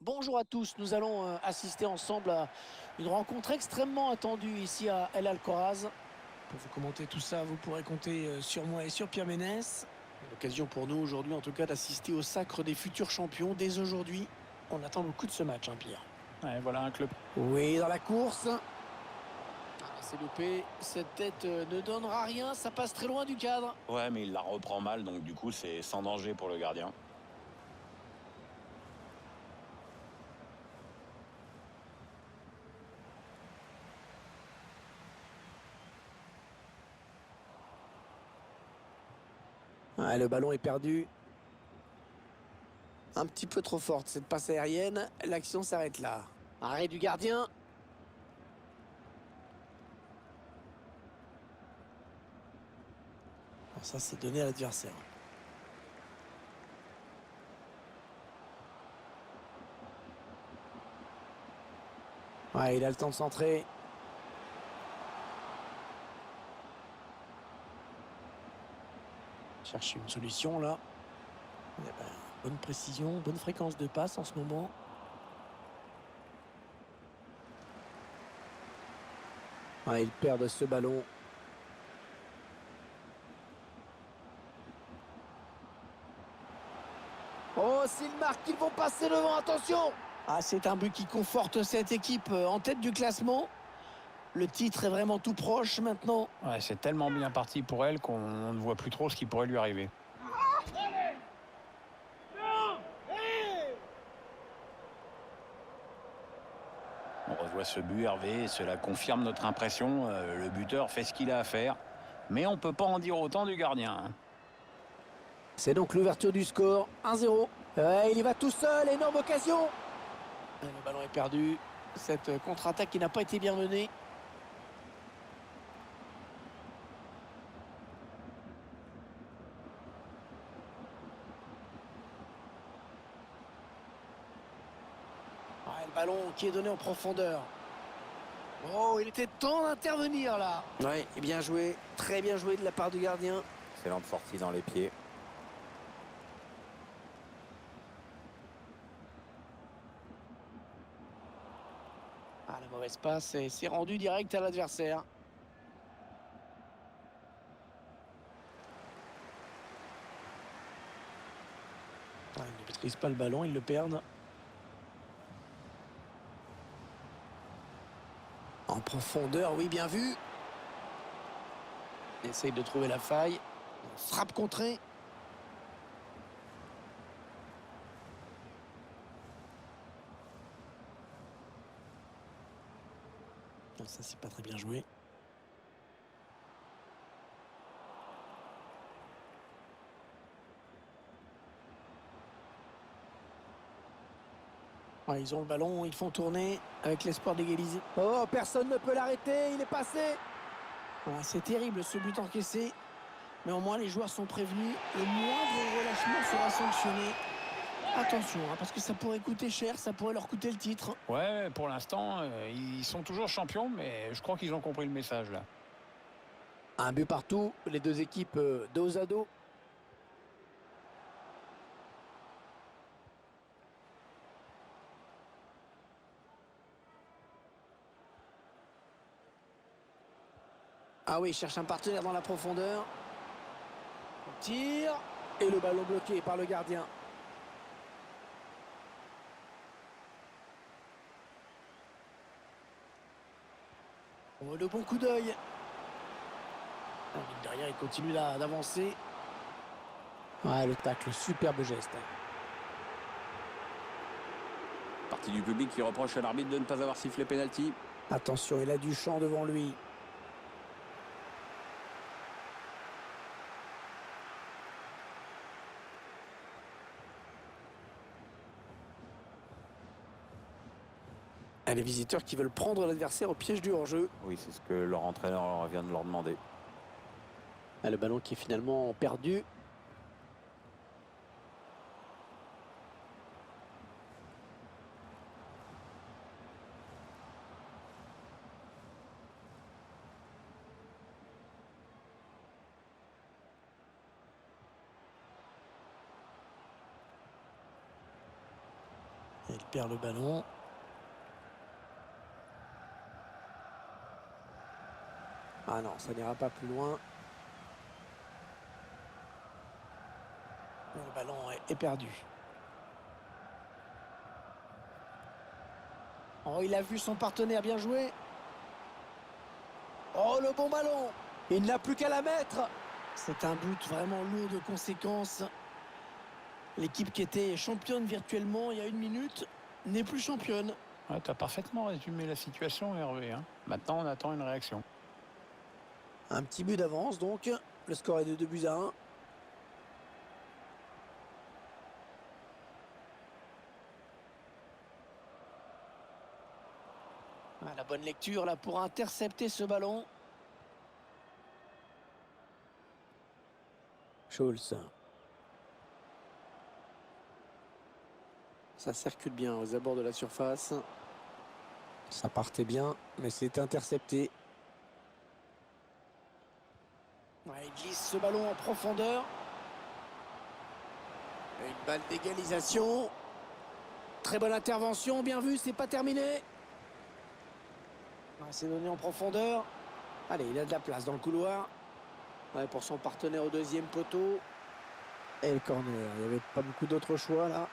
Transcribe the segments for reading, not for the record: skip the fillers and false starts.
Bonjour à tous, nous allons assister ensemble à une rencontre extrêmement attendue ici à El Alcoraz. Pour vous commenter tout ça, vous pourrez compter sur moi et sur Pierre Ménès. L'occasion pour nous aujourd'hui en tout cas d'assister au sacre des futurs champions dès aujourd'hui. On attend beaucoup de ce match, hein, Pierre. Ouais, voilà un club. Oui, dans la course. Ah, c'est loupé, cette tête ne donnera rien, ça passe très loin du cadre. Ouais, mais il la reprend mal, donc du coup, c'est sans danger pour le gardien. Ouais, le ballon est perdu. Un petit peu trop forte cette passe aérienne, l'action s'arrête là. Arrêt du gardien. Bon, ça, c'est donné à l'adversaire. Ouais, il a le temps de centrer. Chercher une solution, là. Eh ben, bonne précision, bonne fréquence de passe en ce moment. Ouais, ils perdent ce ballon. Oh, s'ils marquent, ils vont passer devant, attention! Ah, c'est un but qui conforte cette équipe en tête du classement. Le titre est vraiment tout proche maintenant. Ouais, c'est tellement bien parti pour elle qu'on ne voit plus trop ce qui pourrait lui arriver. On revoit ce but, Hervé, et cela confirme notre impression. Le buteur fait ce qu'il a à faire, mais on ne peut pas en dire autant du gardien, hein. C'est donc l'ouverture du score, 1-0. Ouais, il y va tout seul, énorme occasion. Et le ballon est perdu. Cette contre-attaque qui n'a pas été bien menée. Ouais, le ballon qui est donné en profondeur. Oh, il était temps d'intervenir là. Ouais, et bien joué, très bien joué de la part du gardien. Excellente sortie dans les pieds. Ah, la mauvaise passe et c'est rendu direct à l'adversaire. Ah, ils ne maîtrisent pas le ballon, ils le perdent. En profondeur, oui, bien vu. Essaye de trouver la faille. Frappe contrée. Ah, ça, c'est pas très bien joué. Ouais, ils ont le ballon, ils font tourner avec l'espoir d'égaliser. Oh, personne ne peut l'arrêter, il est passé. Ah, c'est terrible ce but encaissé. Mais au moins les joueurs sont prévenus. Le moindre relâchement sera sanctionné. Attention, hein, parce que ça pourrait coûter cher, ça pourrait leur coûter le titre. Ouais, pour l'instant, ils sont toujours champions, mais je crois qu'ils ont compris le message, là. Un but partout, les deux équipes dos à dos. Ah oui, il cherche un partenaire dans la profondeur. On tire. Et le ballon bloqué par le gardien. Oh, le bon coup d'œil. Ah, mine de rien, il continue là d'avancer. Ouais, le tacle, superbe geste. Partie du public qui reproche à l'arbitre de ne pas avoir sifflé pénalty. Attention, il a du champ devant lui. Ah, les visiteurs qui veulent prendre l'adversaire au piège du hors-jeu. Oui, c'est ce que leur entraîneur vient de leur demander. Ah, le ballon qui est finalement perdu. Il perd le ballon. Ah non, ça n'ira pas plus loin. Le ballon est perdu. Oh, il a vu son partenaire, bien joué. Oh, le bon ballon. Il n'a plus qu'à la mettre. C'est un but vraiment lourd de conséquences. L'équipe qui était championne virtuellement il y a 1 minute n'est plus championne. Ouais, tu as parfaitement résumé la situation, Hervé, hein. Maintenant, on attend une réaction. Un petit but d'avance donc. Le score est de 2-1. Ah, la bonne lecture là pour intercepter ce ballon. Schulz. Ça circule bien aux abords de la surface. Ça partait bien, mais c'est intercepté. Ouais, il glisse ce ballon en profondeur. Une balle d'égalisation. Très bonne intervention, bien vu, c'est pas terminé. Ouais, c'est donné en profondeur. Allez, il a de la place dans le couloir. Ouais, pour son partenaire au deuxième poteau. Et le corner, il n'y avait pas beaucoup d'autres choix là.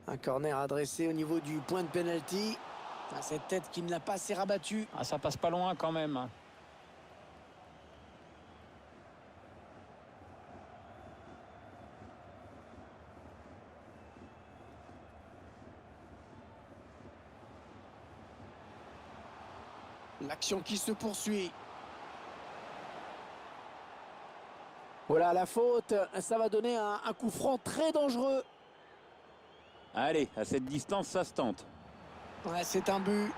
Un corner adressé au niveau du point de pénalty. Cette tête qui ne l'a pas assez rabattu. Ah, ça passe pas loin quand même, hein. L'action qui se poursuit. Voilà la faute. Ça va donner un coup franc très dangereux. Allez, à cette distance, ça se tente. Ouais, c'est un but.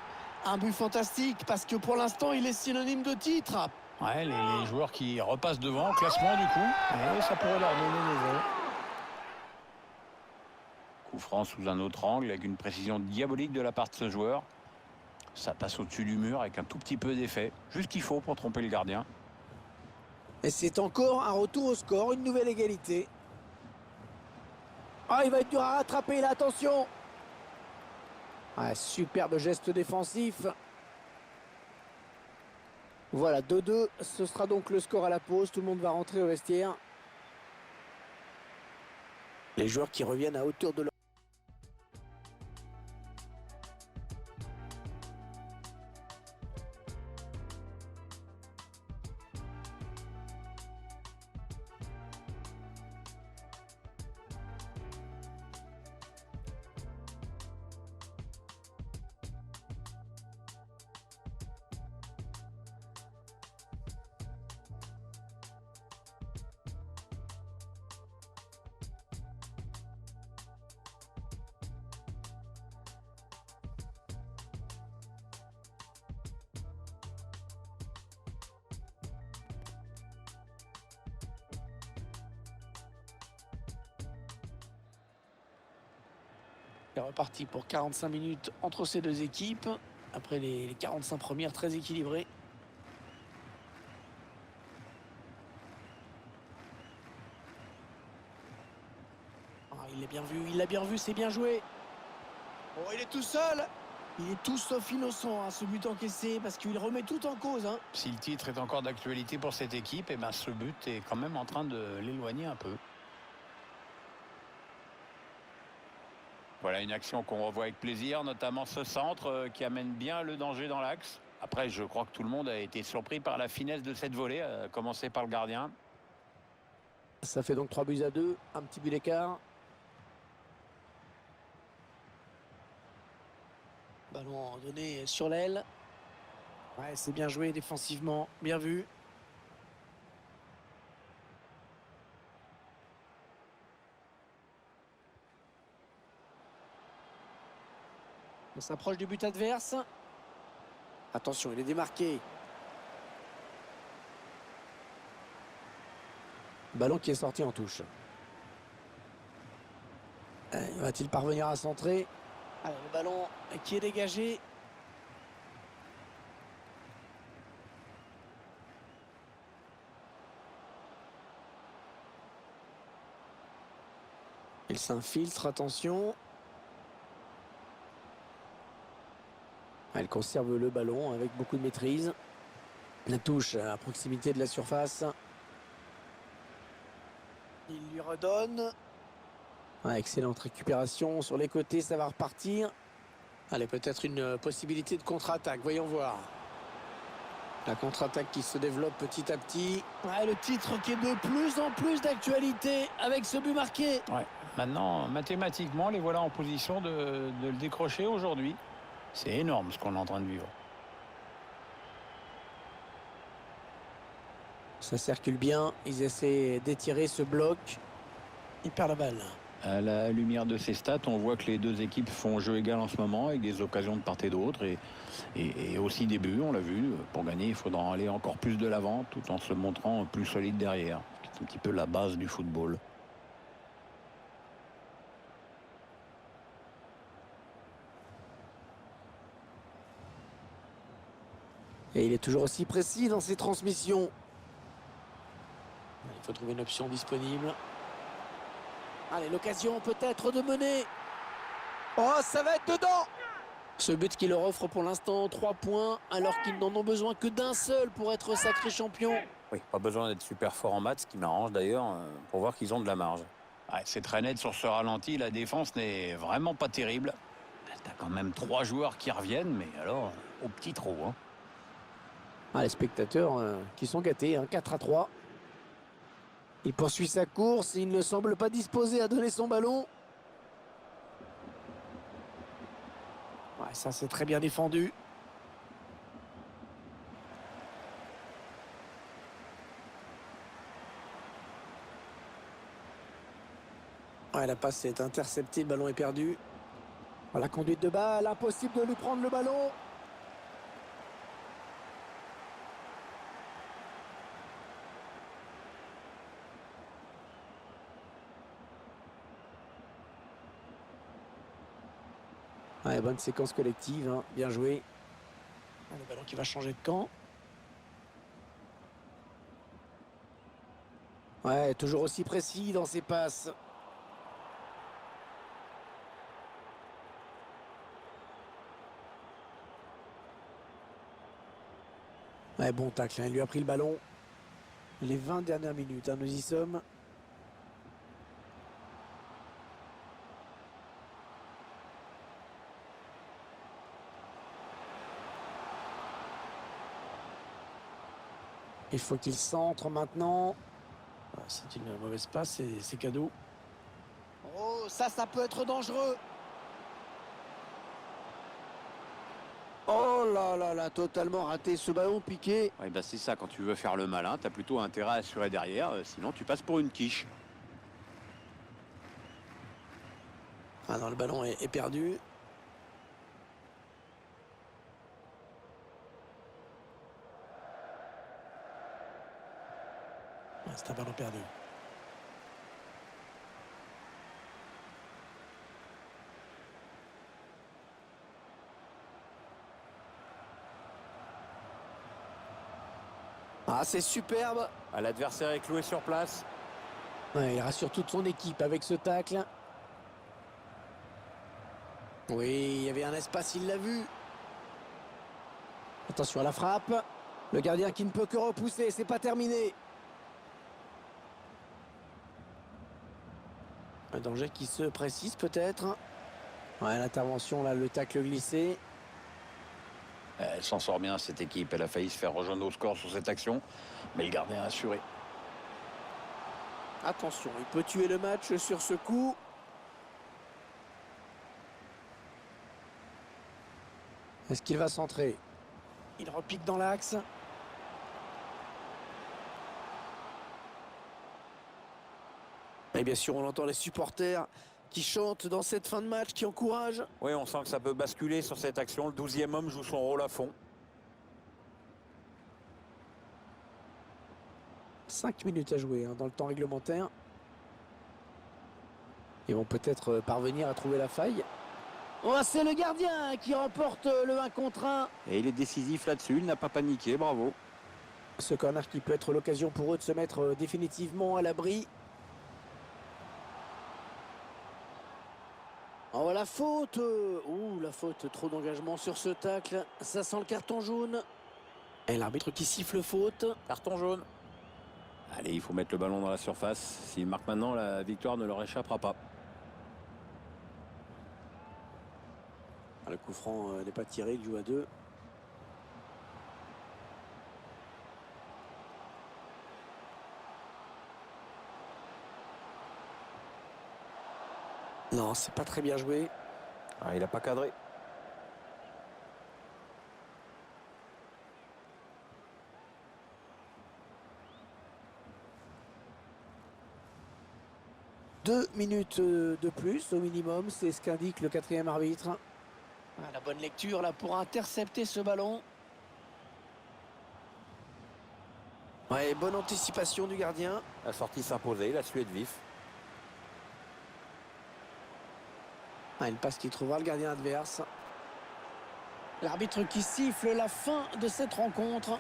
Un but fantastique parce que pour l'instant, il est synonyme de titre. Ouais, les joueurs qui repassent devant au classement du coup. Et ça pourrait leur donner des ailes. Coup franc sous un autre angle avec une précision diabolique de la part de ce joueur. Ça passe au-dessus du mur avec un tout petit peu d'effet. Juste ce qu'il faut pour tromper le gardien. Et c'est encore un retour au score, une nouvelle égalité. Ah, il va être dur à rattraper, là, attention. Ah, superbe geste défensif. Voilà, 2-2. Ce sera donc le score à la pause. Tout le monde va rentrer au vestiaire. Les joueurs qui reviennent à hauteur de leur... C'est reparti pour 45 minutes entre ces deux équipes. Après les 45 premières, très équilibrées. Ah, il l'a bien vu, c'est bien joué. Oh, il est tout seul. Il est tout sauf innocent, hein, ce but encaissé, parce qu'il remet tout en cause. Hein. Si le titre est encore d'actualité pour cette équipe, et ben ce but est quand même en train de l'éloigner un peu. Voilà une action qu'on revoit avec plaisir, notamment ce centre qui amène bien le danger dans l'axe. Après, je crois que tout le monde a été surpris par la finesse de cette volée, à commencer par le gardien. Ça fait donc 3-2, un petit but d'écart. Ballon donné sur l'aile. Ouais, c'est bien joué défensivement, bien vu. On s'approche du but adverse. Attention, il est démarqué. Ballon qui est sorti en touche. Va-t-il parvenir à centrer? Alors, le ballon qui est dégagé. Elle s'infiltre, attention. Elle conserve le ballon avec beaucoup de maîtrise. La touche à proximité de la surface. Il lui redonne. Ah, excellente récupération sur les côtés, ça va repartir. Allez, peut-être une possibilité de contre-attaque, voyons voir. La contre-attaque qui se développe petit à petit. Ouais, le titre qui est de plus en plus d'actualité avec ce but marqué. Ouais. Maintenant, mathématiquement, les voilà en position de le décrocher aujourd'hui. C'est énorme ce qu'on est en train de vivre. Ça circule bien, ils essaient d'étirer ce bloc. Il perd la balle. À la lumière de ces stats, on voit que les deux équipes font jeu égal en ce moment avec des occasions de part et d'autre et aussi des buts, on l'a vu. Pour gagner, il faudra aller encore plus de l'avant tout en se montrant plus solide derrière. C'est un petit peu la base du football. Et il est toujours aussi précis dans ses transmissions. Il faut trouver une option disponible. Allez, l'occasion peut-être de mener. Oh, ça va être dedans! Ce but qui leur offre pour l'instant 3 points, alors qu'ils n'en ont besoin que d'un seul pour être sacré champion. Oui, pas besoin d'être super fort en maths, ce qui m'arrange d'ailleurs, pour voir qu'ils ont de la marge. Ouais, c'est très net sur ce ralenti. La défense n'est vraiment pas terrible. T'as quand même 3 joueurs qui reviennent, mais alors, au petit trou. Hein. Ah, les spectateurs qui sont gâtés, hein, 4-3. Il poursuit sa course, il ne semble pas disposé à donner son ballon. Ouais, ça c'est très bien défendu. Ouais, la passe est interceptée, le ballon est perdu. La conduite de balle, impossible de lui prendre le ballon. Ouais, bonne séquence collective, hein. Bien joué. Le ballon qui va changer de camp. Ouais, toujours aussi précis dans ses passes. Ouais, bon tacle, hein. Il lui a pris le ballon. Les 20 dernières minutes, hein, nous y sommes. Il faut qu'il centre maintenant. C'est une mauvaise passe, c'est cadeau. Oh, ça peut être dangereux. Oh là là là, totalement raté ce ballon piqué. Ouais, bah c'est ça, quand tu veux faire le malin, tu as plutôt intérêt à assurer derrière, sinon tu passes pour une quiche. Ah non, le ballon est perdu. C'est un ballon perdu. Ah, c'est superbe. L'adversaire est cloué sur place. Ouais, il rassure toute son équipe avec ce tacle. Oui, il y avait un espace, il l'a vu. Attention à la frappe. Le gardien qui ne peut que repousser, c'est pas terminé. Un danger qui se précise peut-être. Ouais, l'intervention là, le tacle glissé. Elle s'en sort bien cette équipe. Elle a failli se faire rejoindre au score sur cette action, mais le gardien a assuré. Attention, il peut tuer le match sur ce coup. Est-ce qu'il va centrer? Il repique dans l'axe. Et bien sûr, on entend les supporters qui chantent dans cette fin de match, qui encouragent. Oui, on sent que ça peut basculer sur cette action. Le 12e homme joue son rôle à fond. 5 minutes à jouer, hein, dans le temps réglementaire. Ils vont peut-être parvenir à trouver la faille. Oh, c'est le gardien qui remporte le 1 contre 1. Et il est décisif là-dessus, il n'a pas paniqué, bravo. Ce corner qui peut être l'occasion pour eux de se mettre définitivement à l'abri. Oh, la faute. Ouh, la faute, trop d'engagement sur ce tacle. Ça sent le carton jaune. Et l'arbitre qui siffle faute. Carton jaune. Allez, il faut mettre le ballon dans la surface. S'il marque maintenant, la victoire ne leur échappera pas. Le coup franc n'est pas tiré, il joue à 2. Non, c'est pas très bien joué. Ah, il n'a pas cadré. Deux minutes de plus au minimum, c'est ce qu'indique le quatrième arbitre. Ah, la bonne lecture là pour intercepter ce ballon. Ouais, bonne anticipation du gardien. La sortie s'imposait, la Suède vif. Ah, une passe qui trouvera le gardien adverse. L'arbitre qui siffle la fin de cette rencontre.